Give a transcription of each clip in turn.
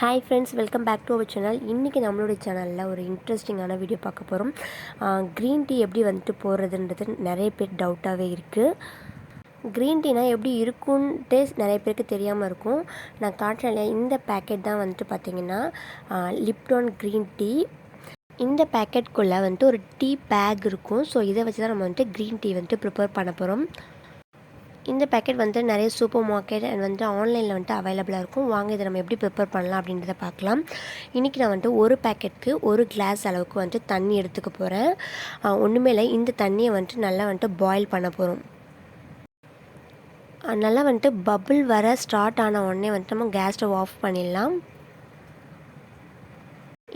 Hi friends, welcome back to our channel. இன்றைக்கி நம்மளுடைய சேனலில் ஒரு இன்ட்ரெஸ்டிங்கான வீடியோ பார்க்க போகிறோம். க்ரீன் டீ எப்படி வந்துட்டு போடுறதுன்றது நிறைய பேர் டவுட்டாகவே இருக்குது. க்ரீன் டீனால் எப்படி இருக்குன்ட்டு நிறைய பேருக்கு தெரியாமல் இருக்கும். நான் காட்டுறேன் இல்லையா, இந்த பேக்கெட் தான் வந்துட்டு பார்த்திங்கன்னா லிப்டான் க்ரீன் டீ. இந்த பேக்கெட்குள்ளே வந்துட்டு ஒரு டீ பேக் இருக்கும். ஸோ இதை வச்சு தான் நம்ம வந்துட்டு க்ரீன் டீ வந்துட்டு ப்ரிப்பேர் பண்ண போகிறோம். இந்த பேக்கெட் வந்து நிறைய சூப்பர் மார்க்கெட் அண்ட் வந்துட்டு ஆன்லைனில் வந்துட்டு அவைலபிளாக இருக்கும். வாங்க இதை நம்ம எப்படி ப்ரிப்பேர் பண்ணலாம் அப்படின்றத பார்க்கலாம். இன்றைக்கி நான் வந்துட்டு ஒரு பேக்கெட்டுக்கு ஒரு கிளாஸ் அளவுக்கு வந்துட்டு தண்ணி எடுத்துக்க போகிறேன். ஒன்றுமே இல்லை, இந்த தண்ணியை வந்துட்டு நல்லா வந்துட்டு பாயில் பண்ண போகிறோம். நல்லா வந்துட்டு பபிள் வர ஸ்டார்ட் ஆன உடனே வந்துட்டு நம்ம கேஸ் ஸ்டவ் ஆஃப் பண்ணிடலாம்.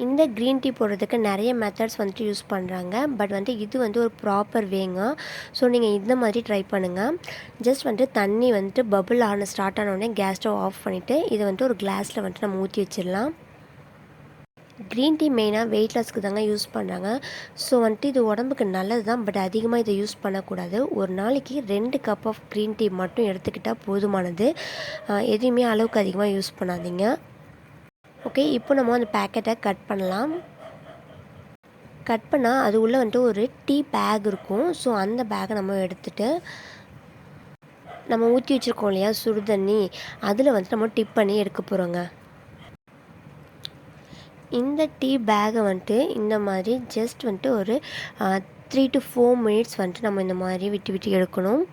இந்த க்ரீன் டீ போடுறதுக்கு நிறைய மெத்தட்ஸ் வந்துட்டு யூஸ் பண்ணுறாங்க. பட் வந்துட்டு இது வந்து ஒரு ப்ராப்பர் வேங்க. ஸோ நீங்கள் இந்த மாதிரி ட்ரை பண்ணுங்கள். ஜஸ்ட் வந்துட்டு தண்ணி வந்துட்டு பபிள் ஸ்டார்ட் ஆனோடனே கேஸ் ஸ்டவ் ஆஃப் பண்ணிவிட்டு இதை வந்துட்டு ஒரு கிளாஸில் வந்துட்டு நம்ம ஊற்றி வச்சிடலாம். க்ரீன் டீ மெயினாக வெயிட் லாஸ்க்கு தாங்க யூஸ் பண்ணுறாங்க. ஸோ வந்துட்டு இது உடம்புக்கு நல்லது தான். பட் அதிகமாக இதை யூஸ் பண்ணக்கூடாது. ஒரு நாளைக்கு 2 கப் ஆஃப் க்ரீன் டீ மட்டும் எடுத்துக்கிட்டால் போதுமானது. எதுவுமே அளவுக்கு அதிகமாக யூஸ் பண்ணாதீங்க. ஓகே, இப்போ நம்ம அந்த பேக்கெட்டை கட் பண்ணலாம். கட் பண்ணால் அது உள்ளே வந்துட்டு ஒரு டீ பேக் இருக்கும். ஸோ அந்த பேக்கை நம்ம எடுத்துகிட்டு நம்ம ஊற்றி வச்சுருக்கோம் இல்லையா சுடு தண்ணி, அதில் வந்துட்டு நம்ம டிப் பண்ணி எடுக்க போகிறோங்க. இந்த டீ பேக்கை வந்துட்டு இந்த மாதிரி ஜஸ்ட் வந்துட்டு ஒரு 3 to 4 மினிட்ஸ் வந்துட்டு நம்ம இந்த மாதிரி விட்டு விட்டு எடுக்கணும்.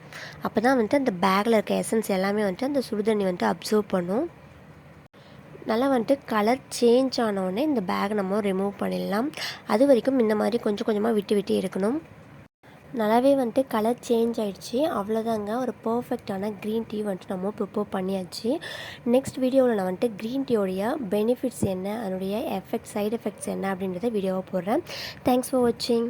அப்போ தான் வந்துட்டு அந்த பேக்கில் இருக்க எசன்ஸ் எல்லாமே வந்துட்டு அந்த சுடு தண்ணி வந்துட்டு அப்சர்வ் பண்ணும். நல்லா வந்துட்டு கலர் சேஞ்ச் ஆனோடனே இந்த பேக் நம்ம ரிமூவ் பண்ணிடலாம். அது வரைக்கும் இந்த மாதிரி கொஞ்சம் கொஞ்சமாக விட்டு விட்டு இருக்கணும். நல்லாவே வந்துட்டு கலர் சேஞ்ச் ஆகிடுச்சு. அவ்வளோதாங்க, ஒரு பர்ஃபெக்டான க்ரீன் டீ வந்துட்டு நம்ம ப்ரிப்பேர் பண்ணியாச்சு. நெக்ஸ்ட் வீடியோவில் நான் வந்துட்டு க்ரீன் டீயோடைய பெனிஃபிட்ஸ் என்ன, அதனுடைய சைடு எஃபெக்ட்ஸ் என்ன அப்படின்றத வீடியோவை போடுறேன். தேங்க்ஸ் ஃபார் வாட்சிங்.